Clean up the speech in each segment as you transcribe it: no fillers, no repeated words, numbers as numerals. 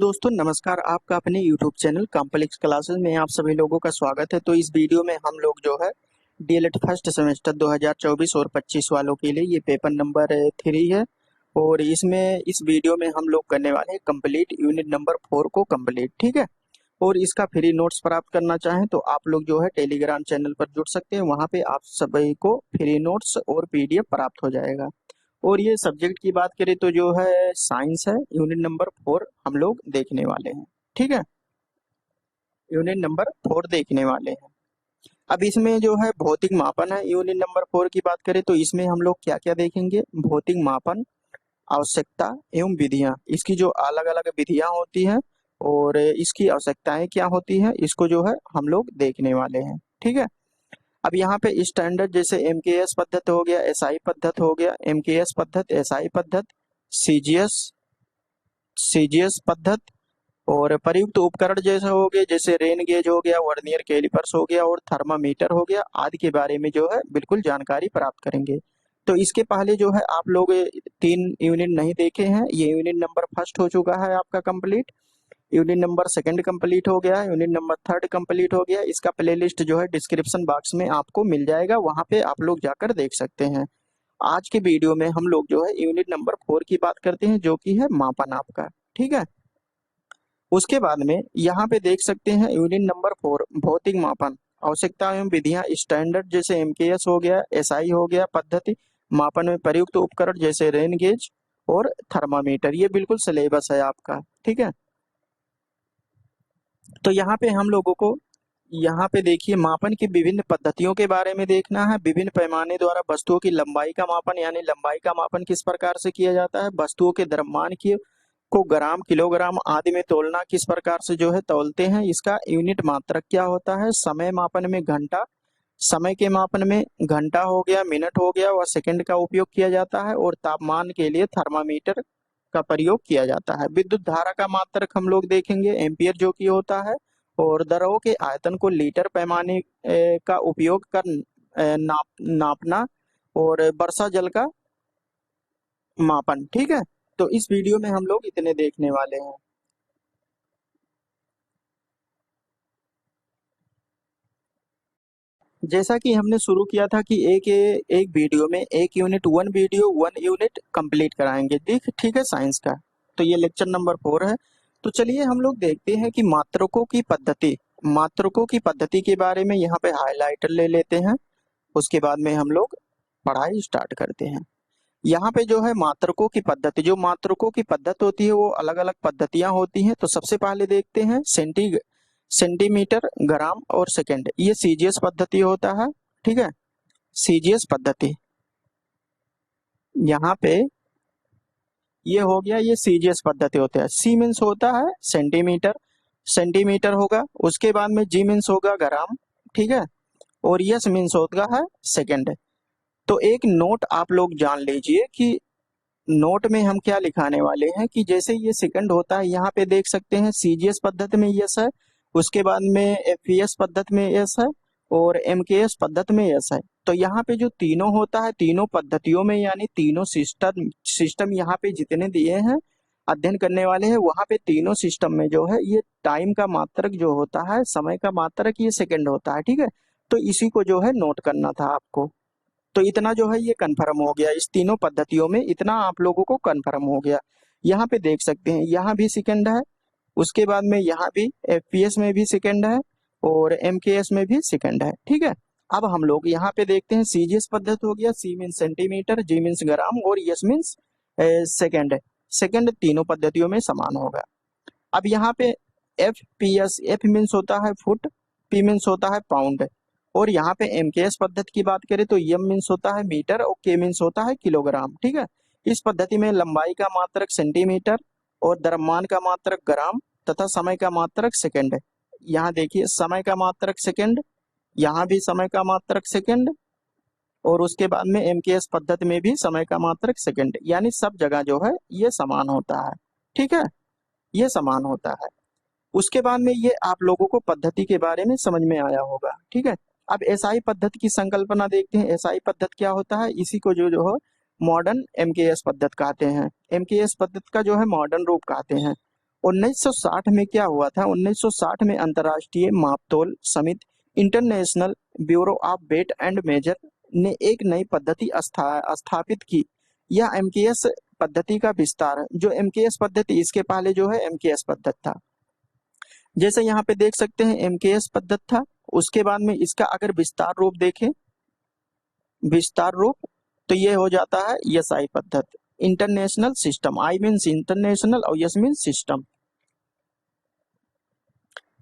दोस्तों नमस्कार। आपका अपने YouTube चैनल कॉम्प्लेक्स क्लासेस में आप सभी लोगों का स्वागत है। तो इस वीडियो में हम लोग जो है डीएलएड फर्स्ट सेमेस्टर 2024 और 25 वालों के लिए ये पेपर नंबर 3 है और इसमें इस वीडियो में हम लोग करने वाले हैं कंप्लीट यूनिट नंबर 4 को कंप्लीट। ठीक है। और इसका फ्री नोट्स प्राप्त करना चाहें तो आप लोग जो है टेलीग्राम चैनल पर जुड़ सकते हैं। वहाँ पे आप सभी को फ्री नोट्स और PDF प्राप्त हो जाएगा। और ये सब्जेक्ट की बात करें तो जो है साइंस है, यूनिट नंबर 4 हम लोग देखने वाले हैं। ठीक है, यूनिट नंबर 4 देखने वाले हैं। अब इसमें जो है भौतिक मापन है। यूनिट नंबर 4 की बात करें तो इसमें हम लोग क्या क्या देखेंगे? भौतिक मापन, आवश्यकता एवं विधियां। इसकी जो अलग अलग विधियां होती हैं और इसकी आवश्यकताएं क्या होती है, इसको जो है हम लोग देखने वाले हैं। ठीक है। अब यहाँ पे स्टैंडर्ड जैसे MKS पद्धत हो गया, SI पद्धत हो गया, MKS पद्धत, SI पद्धत, CGS CGS पद्धत और प्रयुक्त उपकरण जैसे हो गए, जैसे रेन गेज हो गया, वर्नियर कैलिपर्स हो गया और थर्मामीटर हो गया आदि के बारे में जो है बिल्कुल जानकारी प्राप्त करेंगे। तो इसके पहले जो है आप लोग 3 यूनिट नहीं देखे हैं। ये यूनिट नंबर फर्स्ट हो चुका है आपका complete, unit number second complete हो गया, यूनिट नंबर थर्ड कंप्लीट हो गया। इसका प्लेलिस्ट जो है डिस्क्रिप्शन बॉक्स में आपको मिल जाएगा, वहां पे आप लोग जाकर देख सकते हैं। आज के वीडियो में हम लोग जो है यूनिट नंबर 4 की बात करते हैं, जो कि है मापन आपका। ठीक है। उसके बाद में यहाँ पे देख सकते हैं यूनिट नंबर 4 भौतिक मापन, आवश्यकता एवं विधियां। स्टैंडर्ड जैसे MKS हो गया, SI हो गया पद्धति, मापन में प्रयुक्त उपकरण जैसे रेन गेज और थर्मामीटर। ये बिल्कुल सिलेबस है आपका। ठीक है। तो यहाँ पे हम लोगों को यहाँ पे देखिए मापन की विभिन्न पद्धतियों के बारे में देखना है। विभिन्न पैमाने द्वारा वस्तुओं की लंबाई का मापन, यानी लंबाई का मापन किस प्रकार से किया जाता है। वस्तुओं के द्रव्यमान की को ग्राम, किलोग्राम आदि में तोलना किस प्रकार से जो है तौलते हैं। इसका यूनिट मात्रक क्या होता है। समय मापन में घंटा, समय के मापन में घंटा हो गया, मिनट हो गया व सेकंड का उपयोग किया जाता है। और तापमान के लिए थर्मामीटर का प्रयोग किया जाता है। विद्युत धारा का मात्रक हम लोग देखेंगे एम्पियर जो कि होता है। और द्रव्यों के आयतन को लीटर पैमाने का उपयोग कर नापना। और वर्षा जल का मापन। ठीक है। तो इस वीडियो में हम लोग इतने देखने वाले हैं। जैसा कि हमने शुरू किया था कि एक वीडियो में एक यूनिट, वन यूनिट कंप्लीट कराएंगे। ठीक है, साइंस का। तो ये लेक्चर नंबर 4 है। तो चलिए हम लोग देखते हैं कि मात्रकों की पद्धति के बारे में यहाँ पे हाइलाइटर ले लेते हैं। उसके बाद में हम लोग पढ़ाई स्टार्ट करते हैं। यहाँ पे जो है मात्रकों की पद्धति, जो मात्रकों की पद्धति होती है वो अलग अलग पद्धतियां होती हैं। तो सबसे पहले देखते हैं सेंटीमीटर, ग्राम और सेकंड। ये CGS पद्धति होता है। ठीक है, CGS पद्धति। यहाँ पे ये हो गया, ये CGS पद्धति होता है। C मीन्स होता है सेंटीमीटर, सेंटीमीटर होगा। उसके बाद में G मीन्स होगा ग्राम। ठीक है। और S मीन्स होगा है सेकंड। तो एक नोट आप लोग जान लीजिए कि नोट में हम क्या लिखाने वाले हैं कि जैसे ये सेकंड होता है, यहाँ पे देख सकते हैं CGS पद्धति में यस है, उसके बाद में FPS पद्धति में यस है और MKS पद्धति में यस है। तो यहाँ पे जो तीनों होता है, तीनों पद्धतियों में यानी तीनों सिस्टम यहाँ पे जितने दिए हैं अध्ययन करने वाले हैं, वहां पे तीनों सिस्टम में जो है ये टाइम का मात्रक जो होता है, समय का मात्रक ये सेकंड होता है। ठीक है। तो इसी को जो है नोट करना था आपको। तो इतना जो है ये कंफर्म हो गया, इस तीनों पद्धतियों में इतना आप लोगों को कंफर्म हो गया। यहाँ पे देख सकते हैं यहाँ भी सेकंड है, उसके बाद में यहाँ भी FPS में भी सेकंड है और MKS में भी सेकंड है। ठीक है। अब हम लोग यहाँ पे देखते हैं CGS पद्धति हो गया। C means centimetre, G means gram और S मीन्स सेकंड। सेकंड तीनों पद्धतियों में समान होगा। अब यहाँ पे FPS, F मीन्स होता है फुट, P मीन्स होता है पाउंड। और यहाँ पे MKS पद्धति की बात करें तो M मीन्स होता है मीटर और K मीन्स होता है किलोग्राम। ठीक है। इस पद्धति में लंबाई का मात्रक सेंटीमीटर और द्रव्यमान का मात्रक ग्राम तथा समय का मात्रक सेकंड है। यहाँ देखिए समय का मात्रक सेकंड, यहाँ भी समय का मात्रक सेकंड और उसके बाद में MKS पद्धति में भी समय का मात्रक सेकंड, यानी सब जगह जो है ये समान होता है। ठीक है, ये समान होता है। उसके बाद में ये आप लोगों को पद्धति के बारे में समझ में आया होगा। ठीक है। अब SI पद्धति की संकल्पना देखते हैं। SI पद्धति क्या होता है, इसी को जो है मॉडर्न MKS पद्धति कहते हैं। MKS पद्धति का जो है मॉडर्न रूप कहते हैं। 1960 में क्या हुआ था, 1960 में अंतर्राष्ट्रीय मापतोल समिति international bureau of weight and measure ने एक नई पद्धति स्थापित की। यह एमकेएस पद्धति का विस्तार है। जो एमकेएस पद्धति, इसके पहले जो है एमकेएस पद्धति था, जैसे यहाँ पे देख सकते हैं एमकेएस पद्धति था, उसके बाद में इसका अगर विस्तार रूप देखें, विस्तार रूप, तो ये हो जाता है एसआई पद्धति, international system. I means international और एस मीन्स सिस्टम।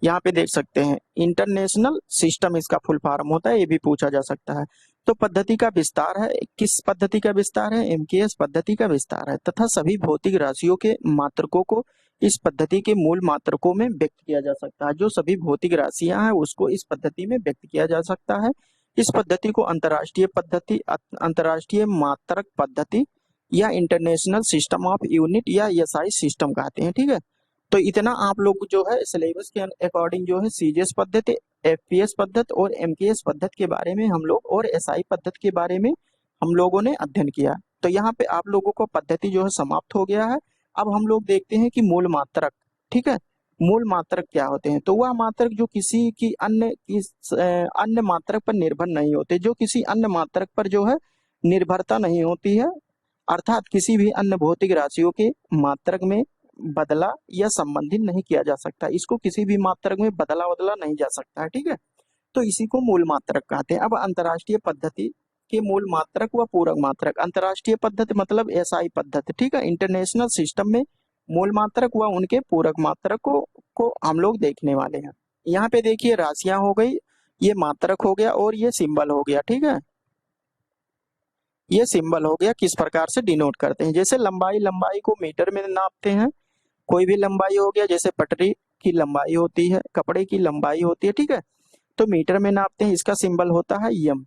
यहाँ पे देख सकते हैं इंटरनेशनल सिस्टम इसका फुल फॉर्म होता है, ये भी पूछा जा सकता है। तो पद्धति का विस्तार है, किस पद्धति का विस्तार है, एमकेएस पद्धति का विस्तार है, तथा सभी भौतिक राशियों के मात्रकों को इस पद्धति के मूल मात्रकों में व्यक्त किया जा सकता है। जो सभी भौतिक राशियां हैं उसको इस पद्धति में व्यक्त किया जा सकता है। इस पद्धति को अंतर्राष्ट्रीय पद्धति, अंतर्राष्ट्रीय मात्रक पद्धति या इंटरनेशनल सिस्टम ऑफ यूनिट या एसआई सिस्टम कहते हैं। ठीक है, तो इतना आप लोग जो है सिलेबस के अकॉर्डिंग जो है सीजीएस पद्धति, एफपीएस पद्धति और एमकेएस पद्धति के बारे में हम लोग और एसआई पद्धति के बारे में हम लोगों ने अध्ययन किया। तो यहाँ पे आप लोगों को पद्धति जो है समाप्त हो गया है। अब हम लोग देखते हैं कि मूल मात्रक। ठीक है, मूल मात्रक क्या होते हैं, तो वह मात्रक जो किसी की अन्य मात्रक पर निर्भर नहीं होते, जो किसी अन्य मात्रक पर जो है निर्भरता नहीं होती है, अर्थात किसी भी अन्य भौतिक राशियों के मात्रक में बदला या संबंधित नहीं किया जा सकता, इसको किसी भी मात्रक में बदला नहीं जा सकता है। ठीक है, तो इसी को मूल मात्रक कहते हैं। अब अंतर्राष्ट्रीय पद्धति के मूल मात्रक व पूरक मात्रक। अंतर्राष्ट्रीय पद्धति मतलब एसआई पद्धति। ठीक है, इंटरनेशनल सिस्टम में मूल मात्रक व उनके पूरक मात्रकों को हम लोग देखने वाले हैं। यहाँ पे देखिए राशियां हो गई, ये मात्रक हो गया और ये सिंबल हो गया। ठीक है, ये सिंबल हो गया, किस प्रकार से डिनोट करते हैं। जैसे लंबाई, लंबाई को मीटर में नापते हैं, कोई भी लंबाई हो गया, जैसे पटरी की लंबाई होती है, कपड़े की लंबाई होती है। ठीक है, तो मीटर में नापते हैं, इसका सिंबल होता है एम।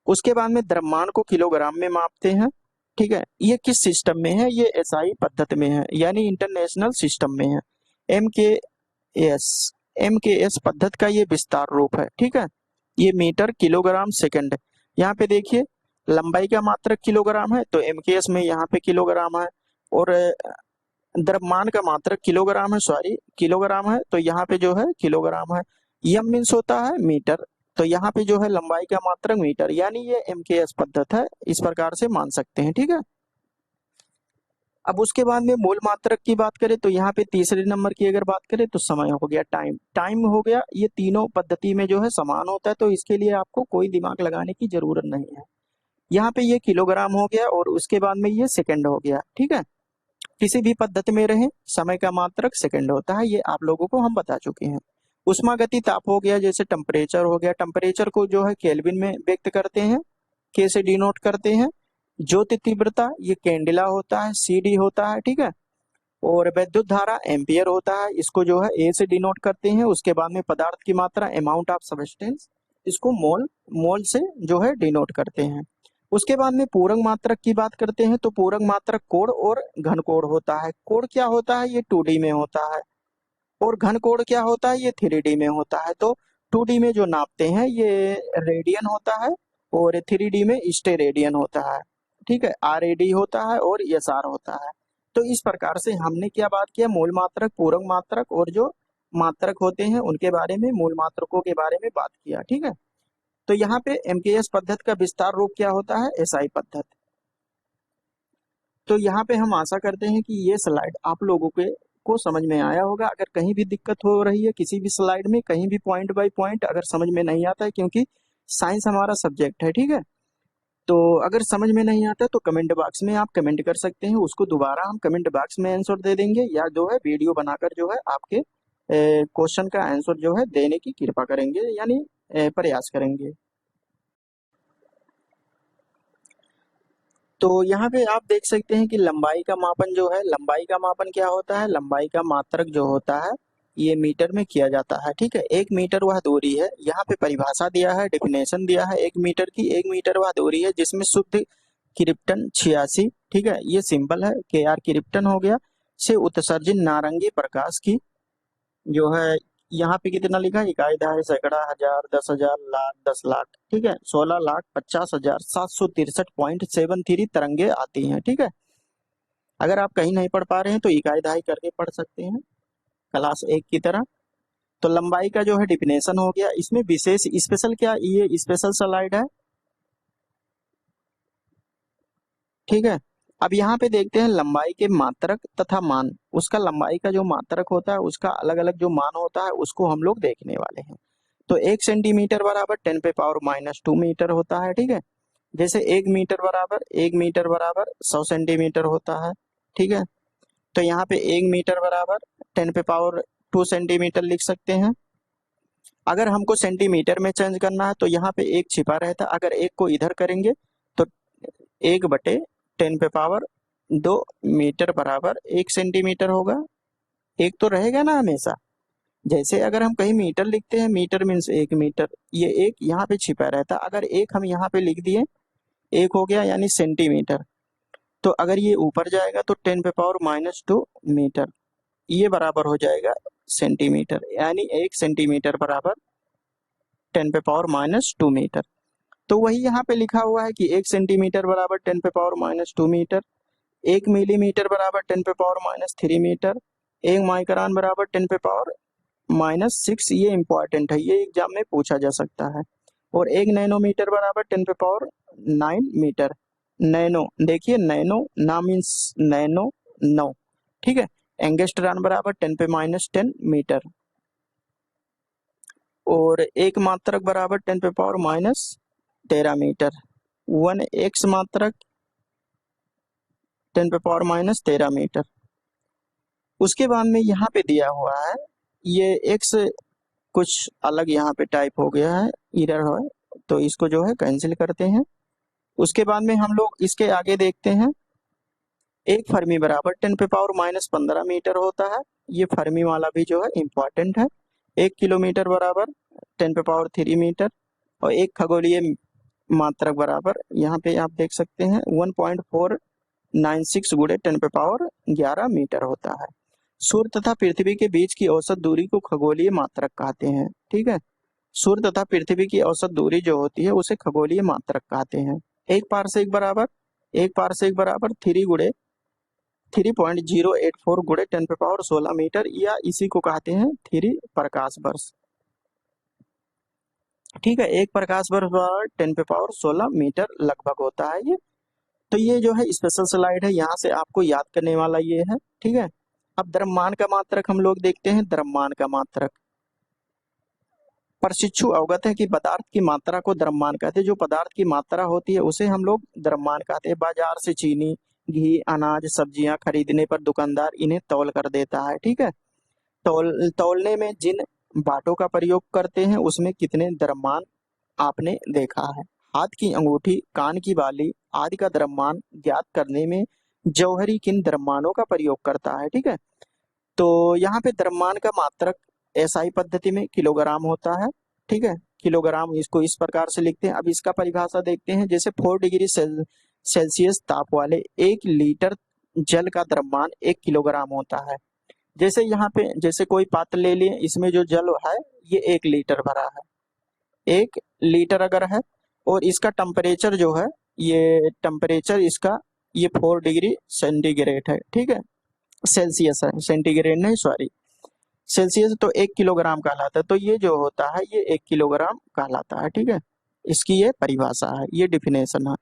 उसके बाद में द्रव्यमान को किलोग्राम में मापते हैं। ठीक है, ये किस सिस्टम में है, ये एसआई पद्धति में है, यानी इंटरनेशनल सिस्टम में है। एम के एस पद्धति का ये विस्तार रूप है। ठीक है, ये मीटर, किलोग्राम, सेकंड। यहाँ पे देखिए लंबाई का मात्रक किलोग्राम है, तो एमकेएस में यहाँ पे किलोग्राम है, और द्रव्यमान का मात्रक किलोग्राम है, सॉरी किलोग्राम है, तो यहाँ पे जो है किलोग्राम है। यम मीन्स होता है मीटर, तो यहाँ पे जो है लंबाई का मात्रक मीटर, यानी ये एमकेएस पद्धति है, इस प्रकार से मान सकते हैं। ठीक है, अब उसके बाद में मूल मात्रक की बात करें तो यहाँ पे तीसरे नंबर की अगर बात करें तो समय हो गया, टाइम, टाइम हो गया। ये तीनों पद्धति में जो है समान होता है, तो इसके लिए आपको कोई दिमाग लगाने की जरूरत नहीं है। यहाँ पे ये किलोग्राम हो गया और उसके बाद में ये सेकंड हो गया। ठीक है, किसी भी पद्धति में रहे समय का मात्रक सेकंड होता है, ये आप लोगों को हम बता चुके हैं। उष्मागति ताप हो गया, जैसे टेम्परेचर हो गया, टेम्परेचर को जो है केल्विन में व्यक्त करते हैं, के से डिनोट करते हैं। ज्योति तीव्रता ये कैंडिला होता है, सीडी होता है। ठीक है, और विद्युत धारा एम्पियर होता है, इसको जो है ए से डिनोट करते हैं। उसके बाद में पदार्थ की मात्रा अमाउंट ऑफ सब्सटेंस, इसको मोल, मोल से जो है डिनोट करते हैं। उसके बाद में पूरक मात्रक की बात करते हैं, तो पूरक मात्रक कोण और घन कोण होता है। कोण क्या होता है, ये 2D में होता है, और घन कोण क्या होता है, ये 3D में होता है। तो 2D में जो नापते हैं ये रेडियन होता है, और 3D में स्टेरेडियन होता है। ठीक है, RAD होता है और SR होता है। तो इस प्रकार से हमने क्या बात किया, मूल मात्रक, पूरक मात्रक और जो मात्रक होते हैं उनके बारे में, मूल मात्रकों के बारे में बात किया। ठीक है, तो यहाँ पे एमकेएस पद्धति का विस्तार रूप क्या होता है, एसआई पद्धति। तो यहाँ पे हम आशा करते हैं कि ये स्लाइड आप लोगों के को समझ में आया होगा। अगर कहीं भी दिक्कत हो रही है किसी भी स्लाइड में, कहीं भी पॉइंट बाय पॉइंट अगर समझ में नहीं आता है, क्योंकि साइंस हमारा सब्जेक्ट है। ठीक है, तो अगर समझ में नहीं आता तो कमेंट बॉक्स में आप कमेंट कर सकते हैं, उसको दोबारा हम कमेंट बॉक्स में आंसर दे देंगे, या जो है वीडियो बनाकर जो है आपके क्वेश्चन का आंसर जो है देने की कृपा करेंगे, यानी प्रयास करेंगे। तो यहाँ पे आप देख सकते हैं कि लंबाई का मापन जो है, लंबाई का मापन क्या होता है, लंबाई का मात्रक जो होता है ये मीटर में किया जाता है। ठीक है, 1 मीटर वह दूरी है, यहाँ पे परिभाषा दिया है, डेफिनेशन दिया है 1 मीटर की। 1 मीटर वह दूरी है जिसमें शुद्ध क्रिप्टन 86, ठीक है, ये सिंबल है KR क्रिप्टन हो गया, से उत्सर्जित नारंगी प्रकाश की जो है, यहाँ पे कितना लिखा है, इकाई, दहाई, सैकड़ा, हजार, 10,000, लाख, 10 लाख। ठीक है, 16,50,763.73 तरंगे आती हैं। ठीक है, अगर आप कहीं नहीं पढ़ पा रहे हैं तो इकाई दहाई करके पढ़ सकते हैं। क्लास 1 की तरह। तो लंबाई का जो है डिफिनेशन हो गया। इसमें विशेष स्पेशल क्या, ये स्पेशल स्लाइड है, ठीक है। अब यहाँ पे देखते हैं लंबाई के मात्रक तथा मान। उसका लंबाई का जो मात्रक होता है उसका अलग अलग जो मान होता है उसको हम लोग देखने वाले हैं। तो 1 सेंटीमीटर बराबर 10⁻⁻² मीटर होता है, ठीक है। जैसे 1 मीटर बराबर 100 सेंटीमीटर होता है, ठीक है। तो यहाँ पे 1 मीटर बराबर 10⁻² सेंटीमीटर लिख सकते हैं। अगर हमको सेंटीमीटर में चेंज करना है तो यहाँ पे एक छिपा रहता है, अगर एक को इधर करेंगे तो 1/10⁻²मीटर बराबर 1 सेंटीमीटर होगा। एक तो रहेगा ना हमेशा। जैसे अगर हम कहीं मीटर लिखते हैं, मीटर मीन्स 1 मीटर, ये एक यहाँ पे छिपा रहता है। अगर एक हम यहाँ पे लिख दिए, एक हो गया यानी सेंटीमीटर। तो अगर ये ऊपर जाएगा तो 10⁻² मीटर, ये बराबर हो जाएगा सेंटीमीटर, यानी 1 सेंटीमीटर बराबर 10⁻² मीटर। तो वही यहाँ पे लिखा हुआ है कि 1 सेंटीमीटर बराबर 10⁻² मीटर, 1 मिलीमीटर बराबर 10⁻³ मीटर, 1 माइक्रोन बराबर 10⁻⁻6। ये इंपॉर्टेंट है, ये एग्जाम में पूछा जा सकता है। और 1 नैनोमीटर बराबर 10⁻⁹ मीटर। नैनो, देखिए नैनो ना मीन्स नैनो 9, ठीक है। एंगस्ट्रॉन बराबर 10⁻⁻10 मीटर। और एक मात्रक बराबर 10⁻⁻13 मीटर। 1 x मात्रक 10⁻⁻13 मीटर। उसके बाद में यहाँ पे दिया हुआ है, ये x कुछ अलग यहाँ पे टाइप हो गया है, इरर है, तो इसको जो है कैंसिल करते हैं। उसके बाद में हम लोग इसके आगे देखते हैं, एक फर्मी बराबर 10⁻⁻15 मीटर होता है। ये फर्मी वाला भी जो है इम्पॉर्टेंट है। 1 किलोमीटर बराबर 10⁻³ मीटर। और एक खगोलीय मात्रक बराबर, यहाँ पे आप देख सकते हैं 1.496 गुणे 10⁻11 मीटर होता है। सूर्य तथा पृथ्वी के बीच की औसत दूरी को खगोलीय मात्रक कहते हैं, ठीक है। सूर्य तथा पृथ्वी की औसत दूरी जो होती है उसे खगोलीय मात्रक कहते हैं। एक पारसेक बराबर 3.084 गुणे 10⁻16 मीटर, या इसी को कहते हैं 3 प्रकाश वर्ष, ठीक है। एक प्रकाश वर्ष बराबर 10⁻16 मीटर लगभग होता है ये। तो ये जो है स्पेशल स्लाइड है, यहाँ से आपको याद करने वाला ये है, ठीक है। अब द्रव्यमान का मात्रक हम लोग देखते हैं। द्रव्यमान का मात्रक, प्रशिक्षु अवगत है कि पदार्थ की मात्रा को द्रव्यमान कहते हैं। जो पदार्थ की मात्रा होती है उसे हम लोग द्रव्यमान कहते हैं। बाजार से चीनी, घी, अनाज, सब्जियां खरीदने पर दुकानदार इन्हें तौल कर देता है, ठीक है। तौलने में जिन बाटों का प्रयोग करते हैं उसमें कितने द्रव्यमान आपने देखा है। हाथ की अंगूठी, कान की बाली आदि का द्रव्यमान ज्ञात करने में जौहरी किन द्रव्यमानों का प्रयोग करता है, ठीक है। तो यहाँ पे द्रव्यमान का मात्रक एसआई पद्धति में किलोग्राम होता है, ठीक है। किलोग्राम, इसको इस प्रकार से लिखते हैं। अब इसका परिभाषा देखते हैं। जैसे 4 डिग्री सेल्सियस ताप वाले 1 लीटर जल का द्रव्यमान 1 किलोग्राम होता है। जैसे यहाँ पे, जैसे कोई पात्र ले लिए, इसमें जो जल है ये 1 लीटर भरा है, 1 लीटर अगर है, और इसका टेम्परेचर जो है, ये टेम्परेचर इसका ये 4 डिग्री सेंटीग्रेड है, ठीक है। सेल्सियस है, सेंटीग्रेड नहीं, सॉरी, सेल्सियस। तो 1 किलोग्राम कहलाता है। तो ये जो होता है ये 1 किलोग्राम कहलाता है, ठीक है। इसकी ये परिभाषा है, ये डिफिनेशन है।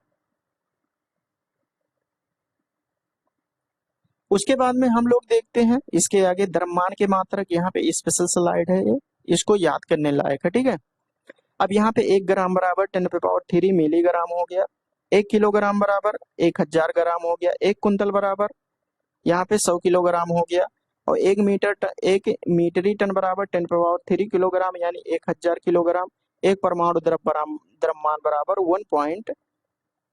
उसके बाद में हम लोग देखते हैं इसके आगे द्रव्यमान के मात्रक। यहाँ पे स्पेशल स्लाइड है ये, इसको याद करने लायक है, ठीक है। अब यहाँ पे 1 ग्राम बराबर 10⁻³ मिलीग्राम हो गया। 1 किलोग्राम बराबर 1000 ग्राम हो गया। 1 कुंतल बराबर यहाँ पे 100 किलोग्राम हो गया। और 1 मीट्रिक टन बराबर 10⁻³ किलोग्राम, यानी 1000 किलोग्राम। एक परमाणु द्रव्यमान बराबर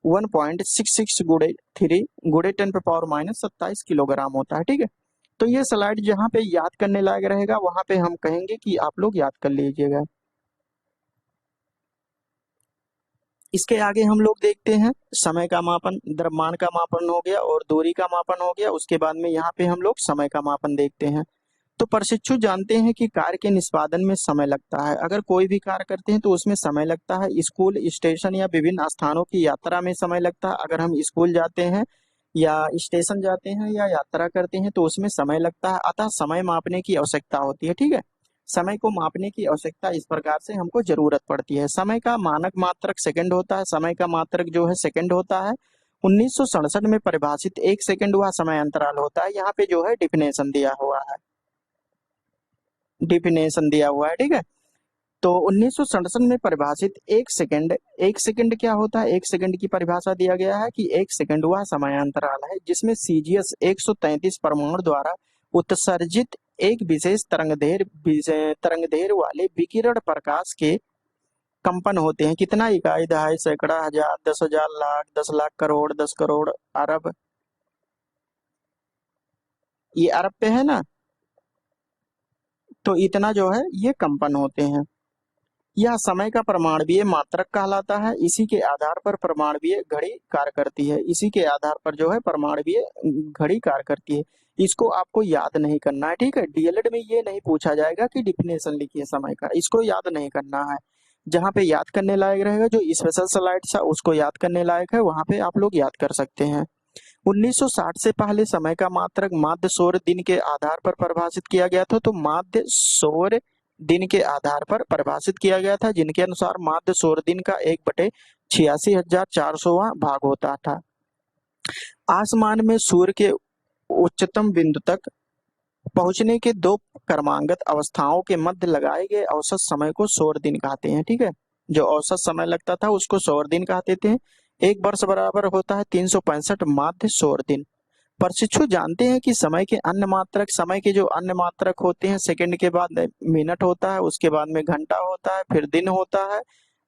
1.66 गुणे 3 गुणे 10⁻⁻27 किलोग्राम होता है, ठीक है। तो ये स्लाइड जहाँ पे याद करने लायक रहेगा वहां पे हम कहेंगे कि आप लोग याद कर लीजिएगा। इसके आगे हम लोग देखते हैं समय का मापन। द्रव्यमान का मापन हो गया और दूरी का मापन हो गया। उसके बाद में यहाँ पे हम लोग समय का मापन देखते हैं। तो प्रशिक्षु जानते हैं कि कार्य के निष्पादन में समय लगता है। अगर कोई भी कार्य करते हैं तो उसमें समय लगता है। स्कूल, स्टेशन या विभिन्न स्थानों की यात्रा में समय लगता है। अगर हम स्कूल जाते हैं या स्टेशन जाते हैं या यात्रा करते हैं तो उसमें समय लगता है, अतः समय मापने की आवश्यकता होती है। ठीक है, समय को मापने की आवश्यकता इस प्रकार से हमको जरूरत पड़ती है। समय का मानक मात्रक सेकंड होता है, समय का मात्रक जो है सेकंड होता है। 1967 में परिभाषित एक सेकंड वह समय अंतराल होता है। यहाँ पे जो है डिफिनेशन दिया हुआ है, डिफिनेशन दिया हुआ है। ठीक है, तो 1967 में परिभाषित एक सेकंड क्या होता है? एक सेकंड की परिभाषा दिया गया है कि एक सेकंड वह समयांतराल है जिसमें सीजीएस 133 परमाणु द्वारा उत्सर्जित एक विशेष तरंगदैर्घ्य वाले विकिरण प्रकाश के कंपन होते हैं। कितना? इकाई, दहाई, सैकड़ा, हजार, 10,000, लाख, 10 लाख, करोड़, 10 करोड़, अरब। ये अरब पे है ना, तो इतना जो है ये कंपन होते हैं। यह समय का प्रमाणवीय मात्रक कहलाता है। इसी के आधार पर प्रमाणवीय घड़ी कार्य करती है। इसी के आधार पर जो है प्रमाणवीय घड़ी कार्य करती है। इसको आपको याद नहीं करना है। ठीक है, डीएलएड में ये नहीं पूछा जाएगा कि डिफिनेशन लिखिए समय का, इसको याद नहीं करना है। जहाँ पे याद करने लायक रहेगा, जो स्पेशल स्लाइड था उसको याद करने लायक है, वहां पे आप लोग याद कर सकते हैं। 1960 से पहले समय का मात्रक माध्य सौर दिन के आधार पर परिभाषित किया गया था। तो माध्य सौर दिन के आधार पर परिभाषित किया गया था, जिनके अनुसार माध्य सौर दिन का 1/86,400वां भाग होता था। आसमान में सूर्य के उच्चतम बिंदु तक पहुंचने के दो क्रमागत अवस्थाओं के मध्य लगाए गए औसत समय को सौर दिन कहते हैं। ठीक है, जो औसत समय लगता था उसको सौर दिन कहते थे। एक वर्ष बराबर होता है 365 माध्य सौर दिन। प्रशिक्षु जानते हैं कि समय के जो अन्य मात्रक होते हैं, सेकंड के बाद मिनट होता है, उसके बाद में घंटा होता है, फिर दिन होता है,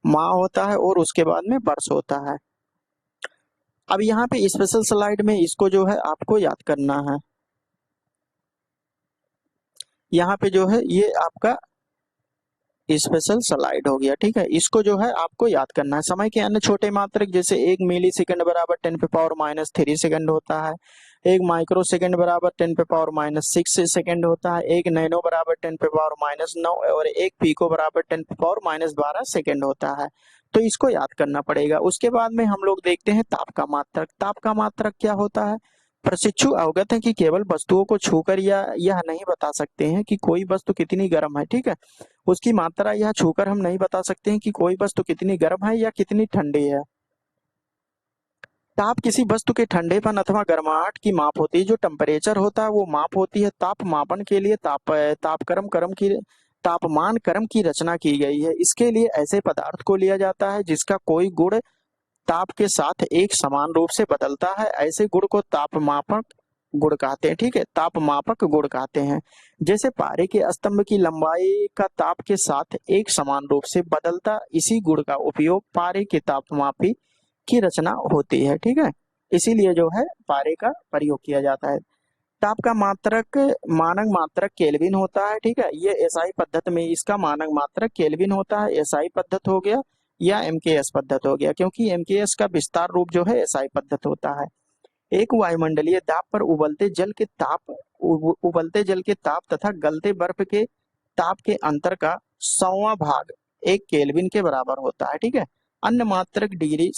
माह होता है और उसके बाद में वर्ष होता है। अब यहाँ पे स्पेशल स्लाइड में इसको जो है आपको याद करना है। यहाँ पे जो है ये आपका स्पेशल स्लाइड हो गया। ठीक है, इसको जो है आपको याद करना है। समय के अन्य छोटे मात्रक जैसे 1 मिली सेकंड बराबर 10⁻⁻³ होता है, 1 माइक्रो सेकंड बराबर 10⁻⁻6 सेकंड होता है, 1 नैनो बराबर 10⁻⁹ और 1 पिको बराबर 10⁻⁻12 सेकंड होता है। तो इसको याद करना पड़ेगा। उसके बाद में हम लोग देखते हैं ताप का मात्रक। ताप का मात्रक क्या होता है? प्रशिक्षु अवगत है कि केवल वस्तुओं को छूकर या यह नहीं बता सकते हैं कि कोई वस्तु कितनी गर्म है। ठीक है, उसकी मात्रा यह छूकर हम नहीं बता सकते हैं कि कोई वस्तु कितनी गर्म है या कितनी ठंडी है। ताप किसी वस्तु के ठंडेपन अथवा गर्माहट की माप होती है। जो टेम्परेचर होता है वो माप होती है। ताप मापन के लिए तापमान क्रम की रचना की गई है। इसके लिए ऐसे पदार्थ को लिया जाता है जिसका कोई गुण ताप के साथ एक समान रूप से बदलता है। ऐसे गुण को तापमापक गुण कहते हैं। ठीक है, तापमापक गुण कहते हैं। जैसे पारे के स्तंभ की लंबाई का ताप के साथ एक समान रूप से बदलता, इसी गुण का उपयोग पारे के तापमापी की रचना होती है। ठीक है, इसीलिए जो है पारे का प्रयोग किया जाता है। ताप का मात्रक मानक मात्रक केल्विन होता है। ठीक है, ये एसआई पद्धति में इसका मानक मात्रक केल्विन होता है। एसआई पद्धति हो गया या एमकेएस पद्धति हो गया, क्योंकि एमकेएस का विस्तार रूप जो है एसआई पद्धति होता है। एक वायुमंडलीय दाब पर उबलते जल के ताप तथा गलते बर्फ के ताप के अंतर का 100वां भाग 1 केल्विन के बराबर होता है। ठीक है, अन्य मात्रक डिग्री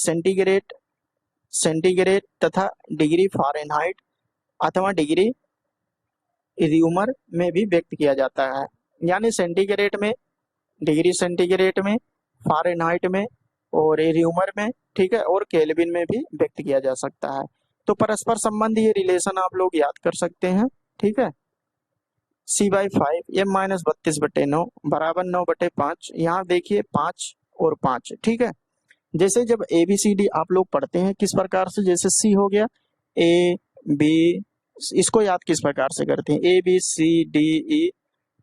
सेंटीग्रेड तथा डिग्री फ़ारेनहाइट अथवा डिग्री र्यूमर में भी व्यक्त किया जाता है। यानी सेंटीग्रेड में, डिग्री सेंटीग्रेड में, फ़ारेनहाइट में और र्यूमर में। ठीक है, और केल्विन में भी व्यक्त किया जा सकता है। तो परस्पर संबंध, ये रिलेशन आप लोग याद कर सकते हैं। ठीक है, C/5 M-32/9 बराबर 9/5। यहाँ देखिए 5 और 5। ठीक है, जैसे जब ABCD आप लोग पढ़ते हैं किस प्रकार से, जैसे C हो गया A B, इसको याद किस प्रकार से करते हैं? ABCDE।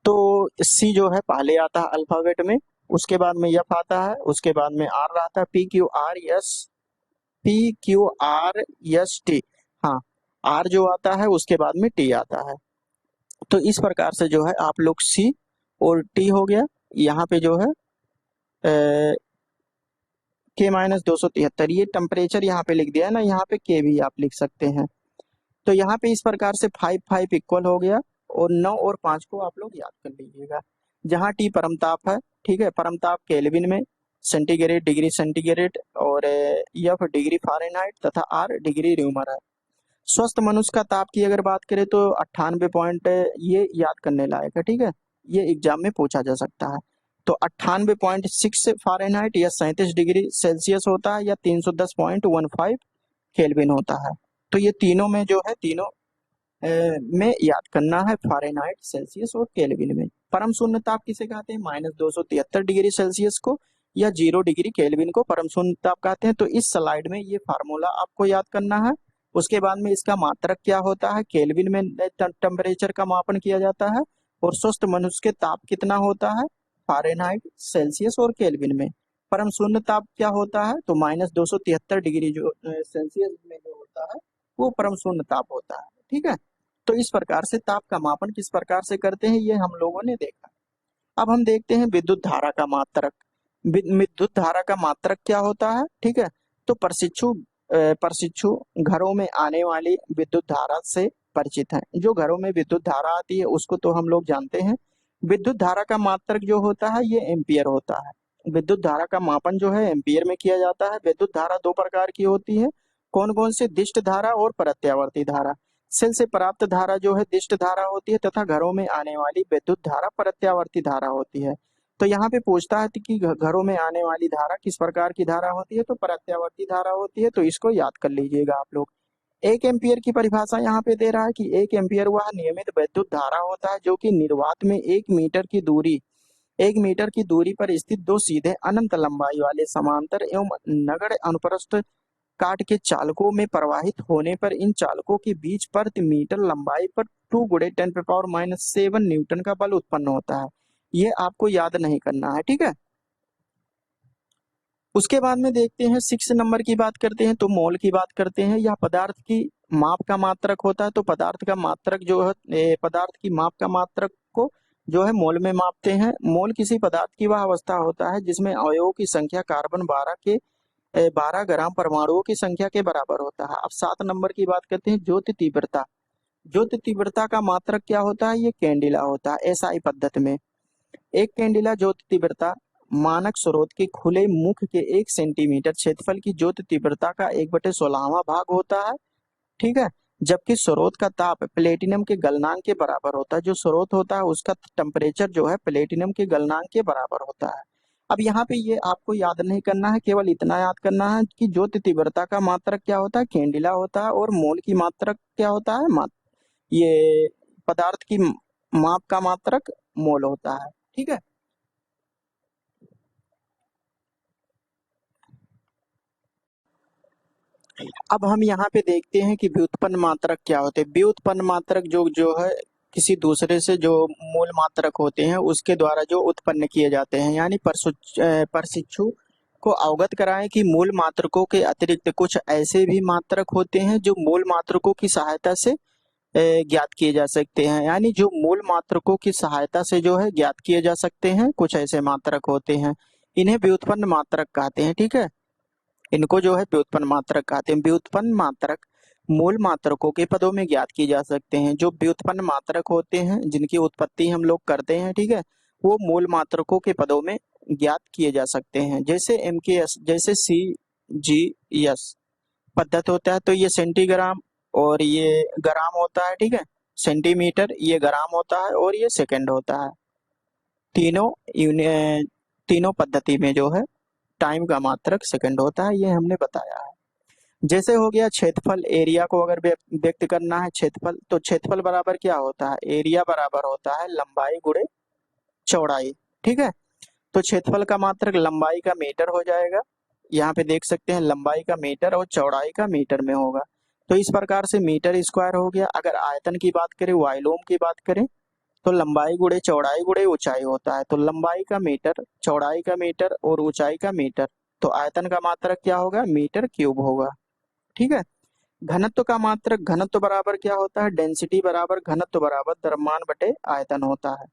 तो C जो है पहले आता है अल्फाबेट में, उसके बाद में F आता है, उसके बाद में R आता है, PQRST। हाँ, R जो आता है उसके बाद में T आता है। तो इस प्रकार से जो है आप लोग C और T हो गया, यहाँ पे जो है K-273, ये टेम्परेचर यहाँ पे लिख दिया है ना, यहाँ पे K भी आप लिख सकते हैं। तो यहाँ पे इस प्रकार से 5 इक्वल हो गया, और 9 और 5 को आप लोग याद कर लीजिएगा। जहाँ T परमताप है, ठीक है, परमताप केल्विन में, डिग्री सेंटीग्रेड और F डिग्री फ़ारेनहाइट तथा R डिग्री र्यूमर है। स्वस्थ मनुष्य का ताप की अगर बात करें तो 98 पॉइंट, ये याद करने लायक है, ठीक है, ये एग्जाम में पूछा जा सकता है। तो 98.6 फ़ारेनहाइट या 37 डिग्री सेल्सियस होता है, या 310.15 केल्विन होता है। तो ये तीनों में जो है, तीनों में याद करना है, फ़ारेनहाइट, सेल्सियस और केल्विन में। परम शून्य ताप किसे कहते हैं? -273 डिग्री सेल्सियस को, या 0 डिग्री केल्विन को परम शून्य ताप कहते हैं। तो इस स्लाइड में ये फार्मूला आपको याद करना है। उसके बाद में इसका मात्रक क्या होता है, केल्विन में टेम्परेचर का मापन किया जाता है, और स्वस्थ मनुष्य के ताप कितना होता है, फ़ारेनहाइट, सेल्सियस और केल्विन में। परम शून्य ताप क्या होता है, तो -273 डिग्री जो सेल्सियस में जो होता है वो परम शून्य ताप होता है, ठीक है। तो इस प्रकार से ताप का मापन किस प्रकार से करते हैं, ये हम लोगों ने देखा। अब हम देखते हैं विद्युत धारा का मात्रक। विद्युत धारा का मात्रक क्या होता है, ठीक है। तो प्रशिक्षु घरों में आने वाली विद्युत धारा से परिचित हैं। जो घरों में विद्युत धारा आती है उसको तो हम लोग जानते हैं। विद्युत धारा का मात्रक जो होता है ये एम्पियर होता है। विद्युत धारा का मापन जो है एम्पियर में किया जाता है। विद्युत धारा दो प्रकार की होती है। कौन कौन से? दिष्ट धारा और प्रत्यावर्ती धारा। सेल से प्राप्त धारा जो है दिष्ट धारा होती है, तथा घरों में आने वाली विद्युत धारा प्रत्यावर्ती धारा होती है। तो यहाँ पे पूछता है कि घरों में आने वाली धारा किस प्रकार की धारा होती है, तो प्रत्यावर्ती धारा होती है। तो इसको याद कर लीजिएगा आप लोग। 1 एम्पियर की परिभाषा यहाँ पे दे रहा है कि 1 एम्पियर वह नियमित विद्युत धारा होता है जो कि निर्वात में 1 मीटर की दूरी पर स्थित दो सीधे अनंत लंबाई वाले समांतर एवं नगण्य अनुप्रस्थ काट के चालकों में प्रवाहित होने पर इन चालकों के बीच प्रति मीटर लंबाई पर 2 × 10⁻⁷ न्यूटन का बल उत्पन्न होता है। ये आपको याद नहीं करना है, ठीक है। उसके बाद में देखते हैं 6 नंबर की बात करते हैं, तो मोल की बात करते हैं। यह पदार्थ की माप का मात्रक होता है। तो पदार्थ का मात्रक जो है, पदार्थ की माप का मात्रक को जो है मोल में मापते हैं। मोल किसी पदार्थ की वह अवस्था होता है जिसमें अवयवों की संख्या कार्बन 12 ग्राम परमाणुओं की संख्या के बराबर होता है। अब 7 नंबर की बात करते हैं, ज्योति तीव्रता। ज्योति तीव्रता का मात्रक क्या होता है, ये कैंडिला होता है एसआई पद्धति में। एक कैंडिला ज्योति तीव्रता मानक स्रोत के खुले मुख के 1 सेंटीमीटर क्षेत्रफल की ज्योति तीव्रता का 1/16वां भाग होता है, ठीक है। जबकि स्रोत का ताप प्लेटिनम के गलनांक के बराबर होता है। जो स्रोत होता है उसका टेम्परेचर जो है प्लेटिनम के गलनांक के बराबर होता है। अब यहाँ पे ये आपको याद नहीं करना है, केवल इतना याद करना है कि ज्योति तीव्रता का मात्रक क्या होता है, कैंडिला होता है, और मोल की मात्रक क्या होता है, ये पदार्थ की माप का मात्रक मोल होता है, ठीक है। अब हम यहाँ पे देखते हैं कि व्युत्पन्न मात्रक क्या होते हैं। व्युत्पन्न मात्रक जो जो है किसी दूसरे से जो मूल मात्रक होते हैं उसके द्वारा जो उत्पन्न किए जाते हैं। यानी प्रशिक्षु को अवगत कराएं कि मूल मात्रकों के अतिरिक्त कुछ ऐसे भी मात्रक होते हैं जो मूल मात्रकों की सहायता से ज्ञात किए जा सकते हैं। यानी जो मूल मात्रकों की सहायता से जो है ज्ञात किए जा सकते हैं, कुछ ऐसे मात्रक होते हैं, इन्हें व्युत्पन्न मात्रक कहते हैं, ठीक है। इनको जो है व्युत्पन्न मात्रक कहते हैं। व्युत्पन्न मात्रक मूल मात्रकों के पदों में ज्ञात की जा सकते हैं। जो व्युत्पन्न मात्रक होते हैं जिनकी उत्पत्ति हम लोग करते हैं, ठीक है, वो मूल मात्रकों के पदों में ज्ञात किए जा सकते हैं। जैसे MKS, जैसे CGS पद्धति होता है, तो ये सेंटीग्राम और ये ग्राम होता है, ठीक है। सेंटीमीटर ये ग्राम होता है, और ये सेकंड होता है। तीनों तीनों पद्धति में जो है टाइम का मात्रक सेकंड होता है, ये हमने बताया है। जैसे हो गया क्षेत्रफल, एरिया को अगर व्यक्त करना है क्षेत्रफल, तो क्षेत्रफल बराबर क्या होता है, एरिया बराबर होता है लंबाई गुणे चौड़ाई, ठीक है। तो क्षेत्रफल का मात्रक लंबाई का मीटर हो जाएगा। यहाँ पे देख सकते हैं लंबाई का मीटर और चौड़ाई का मीटर में होगा। तो इस प्रकार से मीटर स्क्वायर हो गया। अगर आयतन की बात करें, वॉल्यूम की बात करें, तो लंबाई गुणे चौड़ाई गुणे ऊंचाई होता है। तो लंबाई का मीटर, चौड़ाई का मीटर और ऊंचाई का मीटर, तो आयतन का मात्रक क्या होगा, मीटर क्यूब होगा, ठीक है। घनत्व का मात्रक, घनत्व बराबर क्या होता है, डेंसिटी बराबर घनत्व बराबर द्रव्यमान बटे आयतन होता है।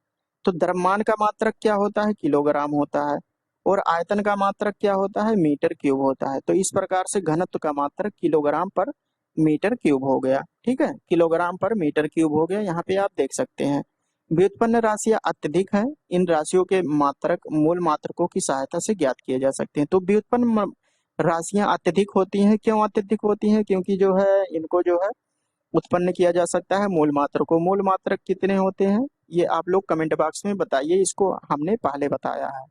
तो द्रव्यमान का मात्रक क्या होता है, किलोग्राम होता है, और आयतन का मात्रक क्या होता है, मीटर क्यूब होता है। तो इस प्रकार से घनत्व का मात्रक किलोग्राम पर मीटर क्यूब हो गया, ठीक है, किलोग्राम पर मीटर क्यूब हो गया। यहाँ पे आप देख सकते हैं व्युत्पन्न राशियां अत्यधिक हैं। इन राशियों के मात्रक मूल मात्रकों की सहायता से ज्ञात किए जा सकते हैं। तो व्युत्पन्न राशियां अत्यधिक होती हैं। क्यों अत्यधिक होती हैं, क्योंकि जो है इनको जो है उत्पन्न किया जा सकता है मूल मात्रक को। मूल मात्रक कितने होते हैं ये आप लोग कमेंट बॉक्स में बताइए, इसको हमने पहले बताया है।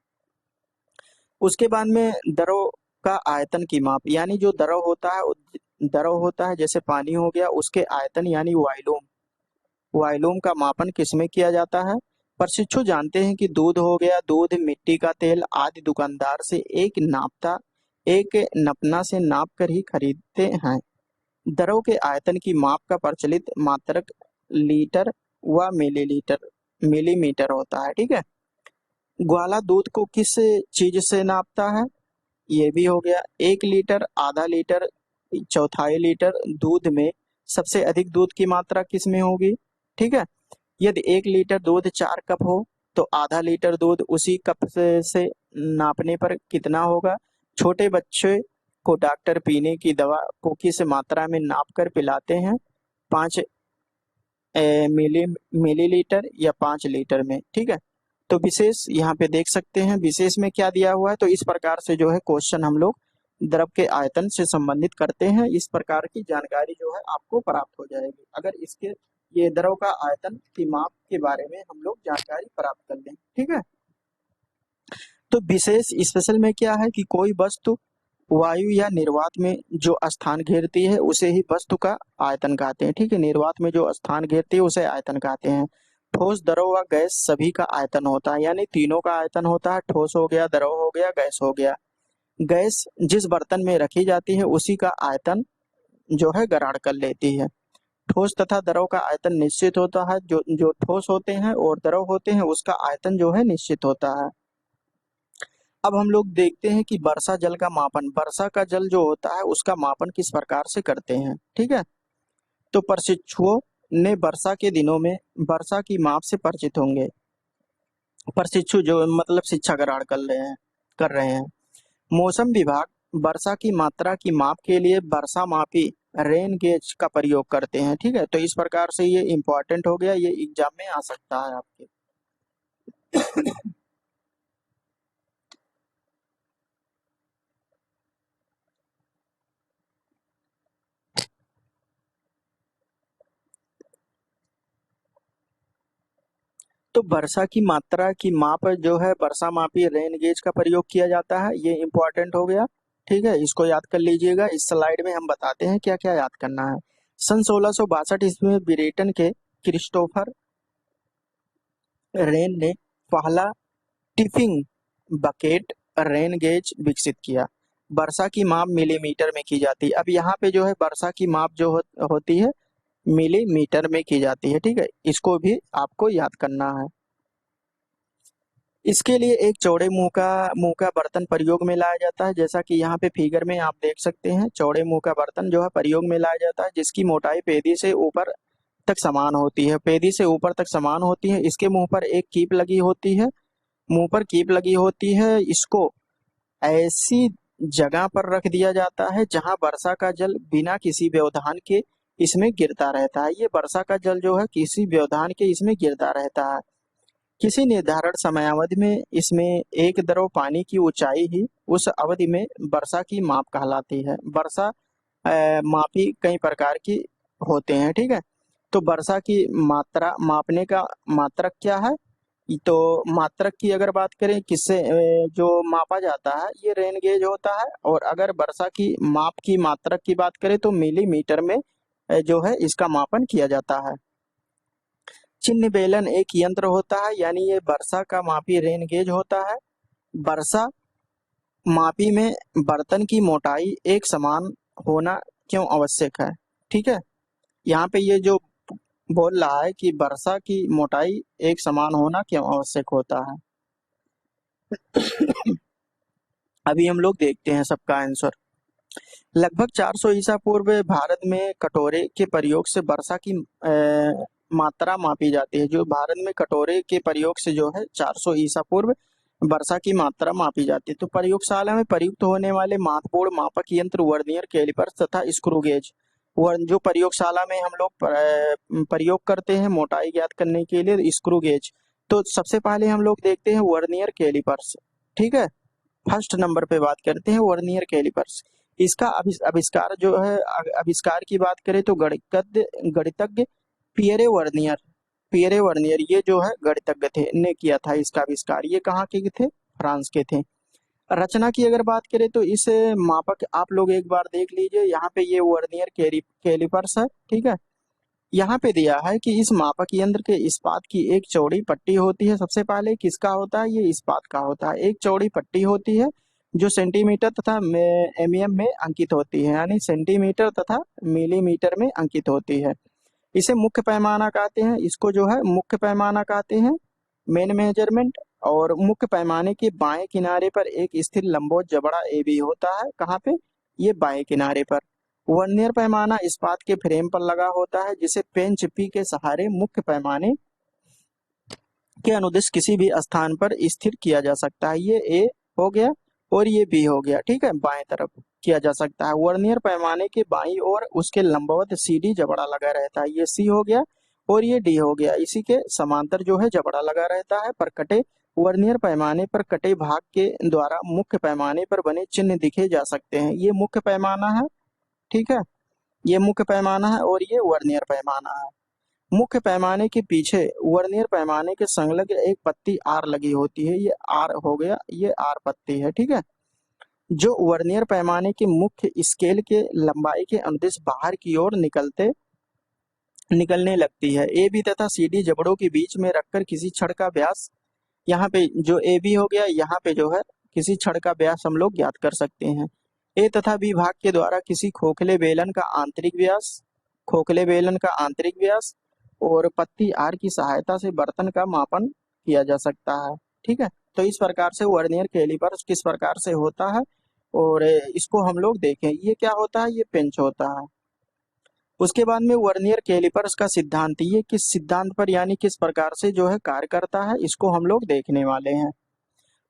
उसके बाद में द्रव का आयतन की माप, यानी जो द्रव होता है, द्रव होता है जैसे पानी हो गया, उसके आयतन यानी वॉल्यूम, वॉल्यूम का मापन किसमें किया जाता है? प्रशिक्षु जानते हैं कि दूध हो गया, दूध, मिट्टी का तेल आदि दुकानदार से एक नपना से नाप कर ही खरीदते हैं। द्रव के आयतन की माप का प्रचलित मात्रक लीटर व मिलीमीटर होता है। ठीक है। ग्वाला दूध को किस चीज से नापता है? ये भी हो गया। 1 लीटर, आधा लीटर, चौथाई लीटर दूध में सबसे अधिक दूध की मात्रा किस में होगी? ठीक है। यदि 1 लीटर दूध 4 कप हो तो आधा लीटर दूध उसी कप से नापने पर कितना होगा? छोटे बच्चे को डॉक्टर पीने की दवा को किस मात्रा में नाप कर पिलाते हैं? 5 मिलीलीटर या 5 लीटर में। ठीक है। तो विशेष यहाँ पे देख सकते हैं विशेष में क्या दिया हुआ है। तो इस प्रकार से जो है क्वेश्चन हम लोग द्रव के आयतन से संबंधित करते हैं। इस प्रकार की जानकारी जो है आपको प्राप्त हो जाएगी अगर इसके ये द्रव का आयतन की माप के बारे में हम लोग जानकारी प्राप्त कर लें। ठीक है। तो विशेष स्पेशल में क्या है कि कोई वस्तु वायु या निर्वात में जो स्थान घेरती है उसे ही वस्तु का आयतन कहते हैं। ठीक है। निर्वात में जो स्थान घेरती है उसे आयतन कहते हैं। ठोस, द्रव व गैस सभी का आयतन होता है, यानी तीनों का आयतन होता है। ठोस हो गया, द्रव हो गया, गैस हो गया। गैस जिस बर्तन में रखी जाती है उसी का आयतन जो है ग्रहण कर लेती है। ठोस तथा द्रव का आयतन निश्चित होता है। जो जो ठोस होते हैं और द्रव होते हैं उसका आयतन जो है निश्चित होता है। अब हम लोग देखते हैं कि वर्षा जल का मापन, वर्षा का जल जो होता है उसका मापन किस प्रकार से करते हैं। ठीक है। तो प्रशिक्षुओं ने वर्षा के दिनों में वर्षा की माप से परिचित होंगे। प्रशिक्षु जो मतलब शिक्षा ग्रहण कर रहे हैं। मौसम विभाग वर्षा की मात्रा की माप के लिए वर्षा मापी रेन गेज का प्रयोग करते हैं। ठीक है। तो इस प्रकार से ये इंपॉर्टेंट हो गया, ये एग्जाम में आ सकता है आपके। तो वर्षा की मात्रा की माप जो है वर्षा मापी रेन गेज का प्रयोग किया जाता है, ये इंपॉर्टेंट हो गया। ठीक है। इसको याद कर लीजिएगा। इस स्लाइड में हम बताते हैं क्या क्या याद करना है। सन 1662 ईस्वी में ब्रिटेन के क्रिस्टोफर रेन ने पहला टिफिंग बकेट रेन गेज विकसित किया। वर्षा की माप मिलीमीटर में की जाती है। अब यहाँ पे जो है वर्षा की माप जो होती है मिलीमीटर में की जाती है। ठीक है। इसको भी आपको याद करना है। इसके लिए एक चौड़े मुंह का बर्तन प्रयोग में लाया जाता है, जैसा कि यहाँ पे फिगर में आप देख सकते हैं। चौड़े मुंह का बर्तन जो है प्रयोग में लाया जाता है, जिसकी मोटाई पेदी से ऊपर तक समान होती है। पेदी से ऊपर तक समान होती है। इसके मुंह पर एक कीप लगी होती है। मुंह पर कीप लगी होती है। इसको ऐसी जगह पर रख दिया जाता है जहां वर्षा का जल बिना किसी व्यवधान के इसमें गिरता रहता है। ये वर्षा का जल जो है किसी व्यवधान के इसमें गिरता रहता है। किसी निर्धारित समयावधि में इसमें एक द्रव पानी की ऊंचाई ही उस अवधि में वर्षा की माप कहलाती है। वर्षा मापी कई प्रकार की होते हैं। ठीक है। तो वर्षा की मात्रा मापने का मात्रक क्या है? तो मात्रक की अगर बात करें किससे जो मापा जाता है ये रेन गेज होता है। और अगर वर्षा की माप की मात्रक की बात करें तो मिलीमीटर में जो है इसका मापन किया जाता है। चिन्ह बेलन एक यंत्र होता है, यानी ये वर्षा का मापी रेन गेज होता है। वर्षा मापी में बर्तन की मोटाई एक समान होना क्यों आवश्यक है? ठीक है। यहाँ पे ये जो बोल रहा है कि वर्षा की मोटाई एक समान होना क्यों आवश्यक होता है। अभी हम लोग देखते हैं सबका आंसर। लगभग 400 ईसा पूर्व भारत में कटोरे के प्रयोग से वर्षा की मात्रा मापी जाती है। जो भारत में कटोरे के प्रयोग से जो है 400 ईसा पूर्व वर्षा की मात्रा मापी जाती है। तो प्रयोगशाला में प्रयुक्त होने वाले महत्वपूर्ण मापक यंत्र वर्नियर कैलिपर्स तथा स्क्रू गेज। जो प्रयोगशाला में हम लोग प्रयोग करते हैं मोटाई ज्ञात करने के लिए, स्क्रू गेज। तो सबसे पहले हम लोग देखते हैं वर्नियर कैलिपर्स। ठीक है। फर्स्ट नंबर पे बात करते हैं वर्नियर कैलिपर्स। इसका आविष्कार जो है, आविष्कार की बात करें तो गणितज्ञ पियरे वर्नियर, पियरे वर्नियर ये जो है गणितज्ञ थे, ने किया था इसका आविष्कार। ये कहाँ के थे? फ्रांस के थे। रचना की अगर बात करें तो इस मापक आप लोग एक बार देख लीजिए, यहाँ पे ये वर्नियर कैलिपर्स है, ठीक है। यहाँ पे दिया है कि इस मापक यंत्र के इस्पात की एक चौड़ी पट्टी होती है। सबसे पहले किसका होता है? ये इस्पात का होता है। एक चौड़ी पट्टी होती है जो सेंटीमीटर तथा एमएम में अंकित होती है, यानी सेंटीमीटर तथा मिलीमीटर में अंकित होती है। इसे मुख्य पैमाना कहते हैं, इसको जो है मुख्य पैमाना कहते हैं, मेन मेजरमेंट। और मुख्य पैमाने के बाएं किनारे पर एक स्थिर लंबवत जबड़ा ए बी होता है। कहाँ पे? ये बाएं किनारे पर। वर्नियर पैमाना इस्पात के फ्रेम पर लगा होता है, जिसे पेंच पी के सहारे मुख्य पैमाने के अनुदिश किसी भी स्थान पर स्थिर किया जा सकता है। ये ए हो गया और ये बी हो गया, ठीक है, बाएं तरफ किया जा सकता है। वर्नियर पैमाने के बाईं ओर उसके लंबवत सीडी जबड़ा लगा रहता है। ये सी हो गया और ये डी हो गया। इसी के समांतर जो है जबड़ा लगा रहता है। पर कटे वर्नियर पैमाने पर कटे भाग के द्वारा मुख्य पैमाने पर बने चिन्ह दिखे जा सकते हैं। ये मुख्य पैमाना है, ठीक है, ये मुख्य पैमाना है और ये वर्नियर पैमाना है। मुख्य पैमाने के पीछे वर्नियर पैमाने के संलग्न एक पत्ती आर लगी होती है। ये आर हो गया, ये आर पत्ती है, ठीक है, जो वर्नियर पैमाने के मुख्य स्केल के लंबाई के अनुदिश बाहर की ओर निकलने लगती है। ए बी तथा सी डी जबड़ों के बीच में रखकर किसी छड़ का व्यास, यहाँ पे जो ए बी हो गया, यहाँ पे जो है किसी छड़ का व्यास हम लोग ज्ञात कर सकते हैं। ए तथा बी भाग के द्वारा किसी खोखले बेलन का आंतरिक व्यास, खोखले बेलन का आंतरिक व्यास और पत्ती आर की सहायता से बर्तन का मापन किया जा सकता है, ठीक है। तो इस प्रकार से वर्नियर कैलिपर किस प्रकार से होता है और इसको हम लोग देखें। ये क्या होता है? ये पेंच होता है। उसके बाद में वर्नियर कैलिपर्स का सिद्धांत, ये किस सिद्धांत पर यानी किस प्रकार से जो है कार्य करता है, इसको हम लोग देखने वाले हैं।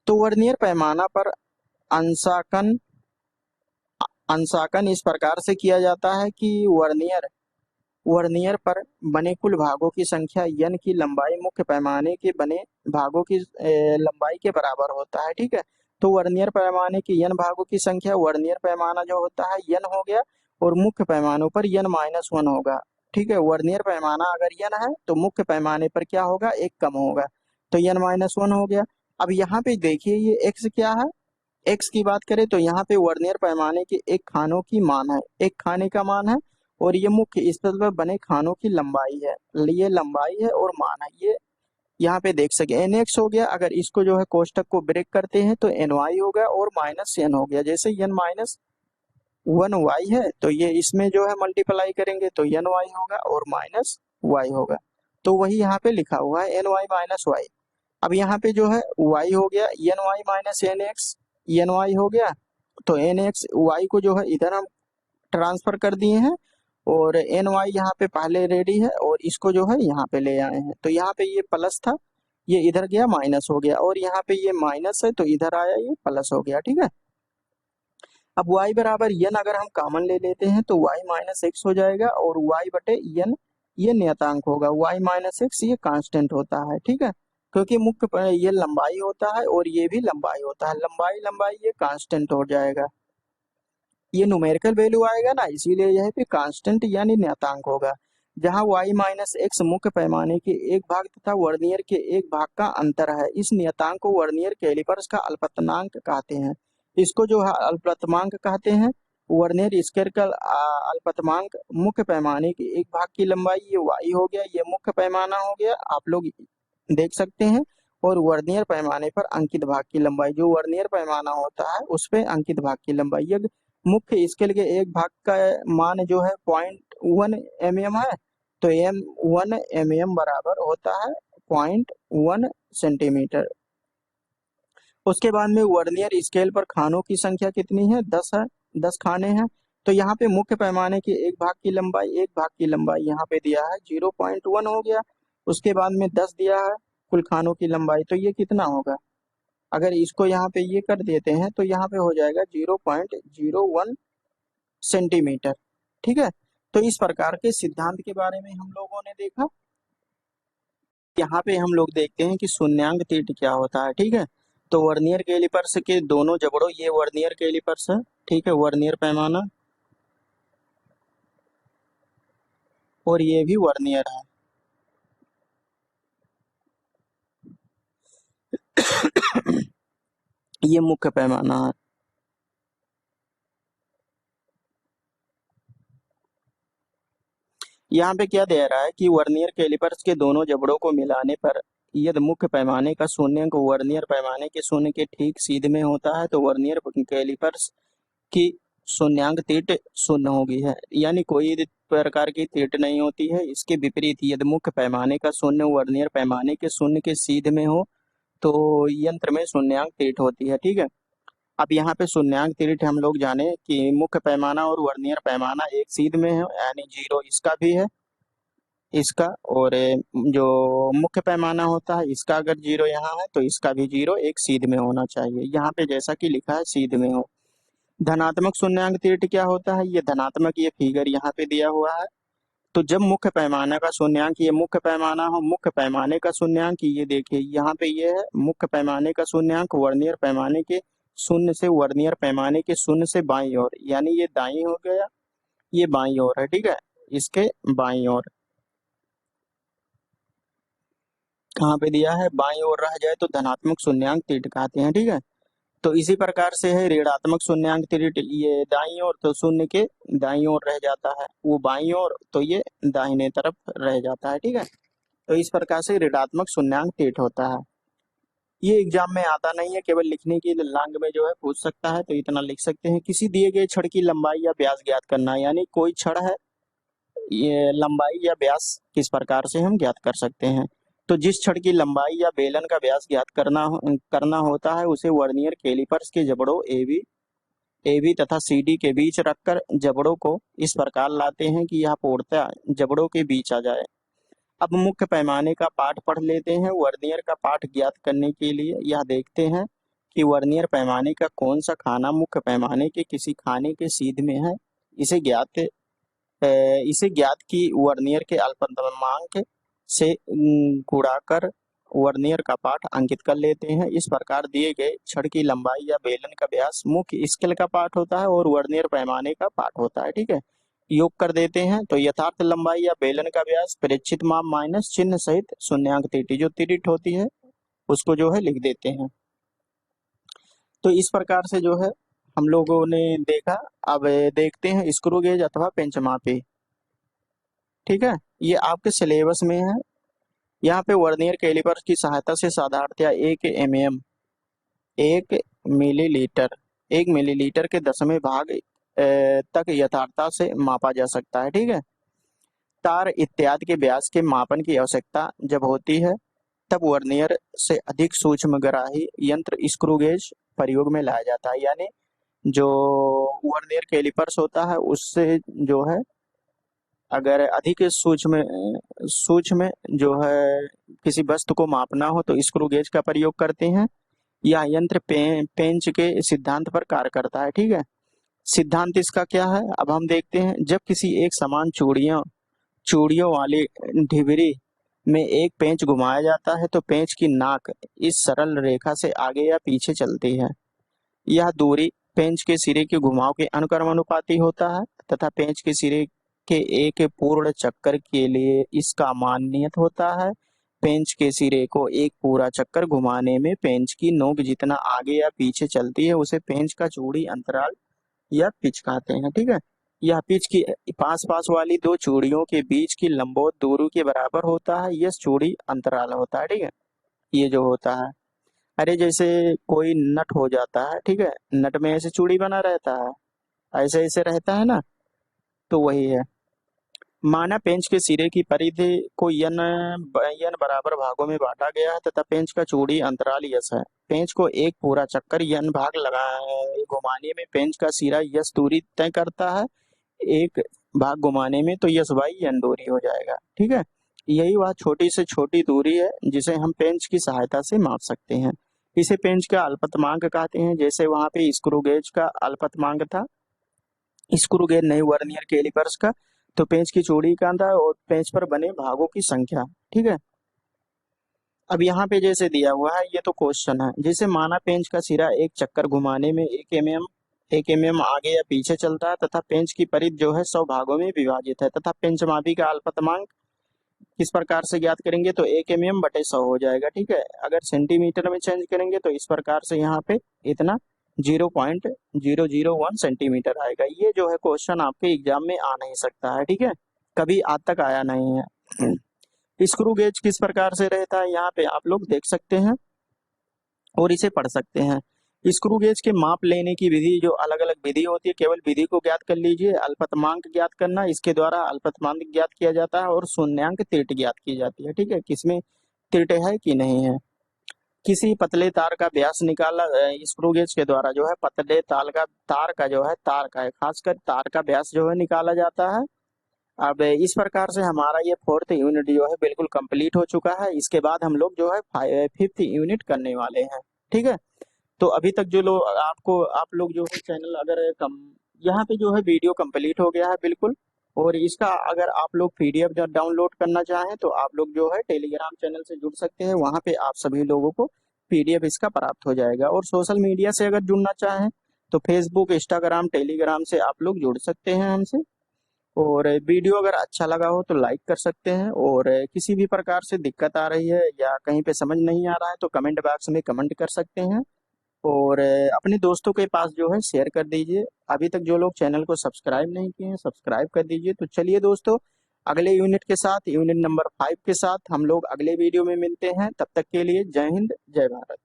तो वर्नियर पैमाना पर अंशांकन अंशांकन इस प्रकार से किया जाता है कि वर्नियर पर बने कुल भागों की संख्या यन की लंबाई मुख्य पैमाने के बने भागों की लंबाई के बराबर होता है, ठीक है। तो वर्नियर पैमाने के यन भागों की संख्या, वर्नियर पैमाना जो होता है यन हो गया और मुख्य पैमानों पर यन माइनस वन होगा, ठीक है। वर्नियर पैमाना अगर यन है तो मुख्य पैमाने पर क्या होगा? एक कम होगा, तो यन माइनस वन हो गया। अब यहाँ पे देखिए ये एक्स क्या है? एक्स की बात करें तो यहाँ पे वर्नियर पैमाने के एक खानों की मान है, एक खाने का मान है और ये मुख्य स्तर पर बने खानों की लंबाई है। ये लंबाई है और मान है, ये यहाँ पे देख सके एन एक्स हो गया। अगर इसको जो है कोष्टक को ब्रेक करते हैं तो एन वाई होगा और माइनस एन हो गया। जैसे एन माइनस वन वाई है तो ये इसमें जो है मल्टीप्लाई करेंगे तो एन वाई होगा और माइनस वाई होगा। तो वही यहाँ पे लिखा हुआ है एन वाई माइनस वाई। अब यहाँ पे जो है y हो गया n y minus n x, n y हो गया। तो एन एक्स वाई को जो है इधर हम ट्रांसफर कर दिए हैं और एन वाई यहाँ पे पहले रेडी है और इसको जो है यहाँ पे ले आए हैं। तो यहाँ पे ये प्लस था, ये इधर गया माइनस हो गया और यहाँ पे ये माइनस है तो इधर आया ये प्लस हो गया, ठीक है। अब y बराबर यन अगर हम कॉमन ले लेते हैं तो y माइनस एक्स हो जाएगा और y बटे यन ये नियतांक होगा। y माइनस एक्स ये कांस्टेंट होता है, ठीक है, क्योंकि ये लंबाई होता है और ये भी लंबाई होता है। लंबाई लंबाई ये कांस्टेंट हो जाएगा, ये न्यूमेरिकल वैल्यू आएगा ना, इसीलिए यह पे कांस्टेंट यानी नियतांक होगा। जहां y माइनस एक्स मुख्य पैमाने के एक भाग तथा वर्नियर के एक भाग का अंतर है, इस नियतांक को वर्नियर कैलिपर्स का अल्पतनांक कहते हैं। इसको जो है अल्पतमांक कहते हैं। वर्नियर स्केल का अल्पतमांक मुख्य पैमाने के एक भाग की लंबाई ये y हो गया, ये मुख्य पैमाना हो गया, आप लोग देख सकते हैं। और वर्नियर पैमाने पर अंकित भाग की लंबाई, जो वर्नियर पैमाना होता है उस पे अंकित भाग की लंबाई। ये मुख्य स्केल के एक भाग का मान जो है 0.1 mm है, तो m1 mm बराबर होता है 0.1 सेंटीमीटर। उसके बाद में वर्नियर स्केल पर खानों की संख्या कितनी है? 10 है, 10 खाने हैं। तो यहाँ पे मुख्य पैमाने के एक भाग की लंबाई, एक भाग की लंबाई यहाँ पे दिया है 0.1 हो गया। उसके बाद में 10 दिया है कुल खानों की लंबाई, तो ये कितना होगा? अगर इसको यहाँ पे ये कर देते हैं तो यहाँ पे हो जाएगा 0.01 सेंटीमीटर, ठीक है। तो इस प्रकार के सिद्धांत के बारे में हम लोगों ने देखा। यहाँ पे हम लोग देखते हैं कि शून्यांक तीर्थ क्या होता है, ठीक है। तो वर्नियर कैलिपर्स के दोनों जबड़ों, ये वर्नियर कैलिपर्स है, ठीक है, वर्नियर पैमाना, और ये भी वर्नियर है। ये मुख्य पैमाना है। यहाँ पे क्या दे रहा है कि वर्नियर कैलिपर्स के दोनों जबड़ों को मिलाने पर यदि मुख्य पैमाने का शून्यंक वर्नियर पैमाने के शून्य के ठीक सीधे में होता है तो वर्नियर कैलिपर्स की शून्यांक तीट शून्य होगी है, यानी कोई प्रकार की तीट नहीं होती है। इसके विपरीत यदि मुख्य पैमाने का शून्य वर्नियर पैमाने के शून्य के सीधे में हो तो यंत्र में शून्यांक तीट होती है, ठीक है। अब यहाँ पे शून्यांक तीट हम लोग जाने कि मुख्य पैमाना और वर्नियर पैमाना एक सीध में है, यानी जीरो इसका भी है, इसका, और जो मुख्य पैमाना होता है इसका अगर जीरो यहाँ है तो इसका भी जीरो एक सीध में होना चाहिए। यहाँ पे जैसा कि लिखा है सीध में हो। धनात्मक शून्यांक तीर्थ क्या होता है, ये धनात्मक, ये फिगर यहाँ पे दिया हुआ है। तो जब मुख्य पैमाने का शून्यांक, ये मुख्य पैमाना हो, मुख्य पैमाने का शून्यांक ये देखिए यहाँ पे ये है मुख्य पैमाने का शून्यांक वर्नियर पैमाने के शून्य से वर्नियर पैमाने के शून्य से बाईं ओर, यानी ये दाईं हो गया, ये बाईं ओर है, ठीक है, इसके बाईं ओर। कहाँ पे दिया है, बाईं ओर रह जाए तो धनात्मक शून्यांक तीर्थ कहते हैं, ठीक है। तो इसी प्रकार से है ऋणात्मक शून्यांक तीर्थ, ये दाईं ओर तो शून्य के दाईं ओर रह जाता है, वो बाईं ओर तो ये दाहिने तरफ रह जाता है, ठीक है। तो इस प्रकार से ऋणात्मक शून्यांक तीर्थ होता है। ये एग्जाम में आता नहीं है, केवल लिखने की लांग में जो है पूछ सकता है, तो इतना लिख सकते हैं। किसी दिए गए छड़ की लंबाई या व्यास ज्ञात करना, यानी कोई छड़ है, ये लंबाई या व्यास किस प्रकार से हम ज्ञात कर सकते हैं। तो जिस छड़ की लंबाई या बेलन का व्यास ज्ञात करना होता है उसे वर्नियर कैलिपर्स के जबड़ों ए बी तथा सी डी के बीच रखकर जबड़ों को इस प्रकार लाते हैं कि यह पूर्णतः जबड़ों के बीच आ जाए। अब मुख्य पैमाने का पाठ पढ़ लेते हैं। वर्नियर का पाठ ज्ञात करने के लिए यह देखते हैं कि वर्नियर पैमाने का कौन सा खाना मुख्य पैमाने के किसी खाने के सीध में है। इसे ज्ञात इसे ज्ञात की वर्नियर के अल्पतमांक से गुणाकर वर्नियर का पाठ अंकित कर लेते हैं। इस प्रकार दिए गए छड़ की लंबाई या बेलन का व्यास मुख्य स्केल का पाठ होता है और वर्नियर पैमाने का पाठ होता है, ठीक है। योग कर देते हैं तो यथार्थ लंबाई या बेलन का व्यास प्रेक्षित माप माइनस चिन्ह सहित शून्यांक तीटी जो तिरिट होती है उसको जो है लिख देते हैं। तो इस प्रकार से जो है हम लोगों ने देखा। अब देखते हैं स्क्रू गेज अथवा पेंच मापी, ठीक है, ये आपके सिलेबस में है। यहाँ पे वर्नियर कैलिपर की सहायता से साधारणतया 1 mm 1 मिलीलीटर 1 मिलीलीटर के 10वें भाग तक यथार्थता से मापा जा सकता है, ठीक है। तार इत्यादि के व्यास के मापन की आवश्यकता जब होती है तब वर्नियर से अधिक सूक्ष्मग्राही यंत्र स्क्रू गेज प्रयोग में लाया जाता है, यानी जो वर्नियर कैलिपर्स होता है उससे जो है अगर अधिक सूक्ष्म सूक्ष्म जो है किसी वस्तु को मापना हो तो स्क्रू गेज का प्रयोग करते हैं। यह यंत्र पेंच के सिद्धांत पर कार्य करता है, ठीक है। सिद्धांत इसका क्या है, अब हम देखते हैं। जब किसी एक समान चूड़ियों वाली ढिबरी में एक पेंच घुमाया जाता है तो पेंच की नाक इस सरल रेखा से आगे या पीछे चलती है। यह दूरी पेंच के सिरे के घुमाव के अनुक्रमानुपाती होता है तथा पेंच के सिरे के एक पूर्ण चक्कर के लिए इसका मान नियत होता है। पेंच के सिरे को एक पूरा चक्कर घुमाने में पेंच की नोक जितना आगे या पीछे चलती है उसे पेंच का चूड़ी अंतराल या पिच कहते हैं, ठीक है। यह पिच की पास पास वाली दो चूड़ियों के बीच की लंबवत दूरी के बराबर होता है, यह चूड़ी अंतराल होता है, ठीक है। ये जो होता है, अरे जैसे कोई नट हो जाता है, ठीक है, नट में ऐसे चूड़ी बना रहता है, ऐसे ऐसे रहता है ना, तो वही है। माना पेंच के सिरे की परिधि को यन बराबर भागों में बांटा गया है तथा पेंच का चूड़ी अंतराल यस है। पेंच को एक पूरा चक्कर यन भाग लगा घुमाने में पेंच का सिरा यस दूरी तय करता है, एक भाग घुमाने में तो यस बाई यन दूरी हो जाएगा, ठीक है। यही वह छोटी से छोटी दूरी है जिसे हम पेंच की सहायता से माप सकते हैं। इसे पेंच का अल्पतमांक कहते हैं। जैसे वहां पे स्क्रू गेज का अल्पतमांक था, स्क्रू गेज नहीं वर्नियर कैलिपर्स का, तो पेंच की चूड़ी का अंतर और पेंच पर बने भागों की संख्या, ठीक है। अब यहाँ पे जैसे दिया हुआ है, ये तो क्वेश्चन है, जैसे माना पेंच का सिरा एक चक्कर घुमाने में 1 mm आगे या पीछे चलता है तथा पेंच की परिधि जो है 100 भागों में विभाजित है तथा पेंचमापी का अल्पतमांक किस प्रकार से ज्ञात करेंगे, तो 1 mm/100 हो जाएगा। ठीक है, अगर सेंटीमीटर में चेंज करेंगे तो इस प्रकार से यहाँ पे इतना 0.001 सेंटीमीटर आएगा। ये जो है क्वेश्चन आपके एग्जाम में आ नहीं सकता है। ठीक है, कभी आज तक आया नहीं है। स्क्रू गेज किस प्रकार से रहता है, यहाँ पे आप लोग देख सकते हैं और इसे पढ़ सकते हैं। स्क्रू गेज के माप लेने की विधि जो अलग अलग विधि होती है, केवल विधि को ज्ञात कर लीजिए। अल्पतमांक ज्ञात करना, इसके द्वारा अल्पतमांक ज्ञात किया जाता है और शून्यांक त्रुटि ज्ञात की जाती है। ठीक है, किसमें त्रुटि है कि नहीं है। किसी पतले तार का व्यास निकाला, स्क्रू गेज के द्वारा जो है पतले तार का जो है तार का है खासकर तार का व्यास जो है निकाला जाता है। अब इस प्रकार से हमारा ये 4th यूनिट जो है बिल्कुल कंप्लीट हो चुका है। इसके बाद हम लोग जो है 5th यूनिट करने वाले हैं। ठीक है, तो अभी तक जो लोग आप लोग जो है चैनल अगर कम यहाँ पे जो है वीडियो कंप्लीट हो गया है बिल्कुल। और इसका अगर आप लोग पीडीएफ डाउनलोड करना चाहें तो आप लोग जो है टेलीग्राम चैनल से जुड़ सकते हैं, वहां पे आप सभी लोगों को पीडीएफ इसका प्राप्त हो जाएगा। और सोशल मीडिया से अगर जुड़ना चाहें तो फेसबुक, इंस्टाग्राम, टेलीग्राम से आप लोग जुड़ सकते हैं हमसे। और वीडियो अगर अच्छा लगा हो तो लाइक कर सकते हैं, और किसी भी प्रकार से दिक्कत आ रही है या कहीं पे समझ नहीं आ रहा है तो कमेंट बॉक्स में कमेंट कर सकते हैं। और अपने दोस्तों के पास जो है शेयर कर दीजिए। अभी तक जो लोग चैनल को सब्सक्राइब नहीं किए हैं सब्सक्राइब कर दीजिए। तो चलिए दोस्तों, अगले यूनिट के साथ, यूनिट नंबर 5 के साथ हम लोग अगले वीडियो में मिलते हैं। तब तक के लिए जय हिंद, जय भारत।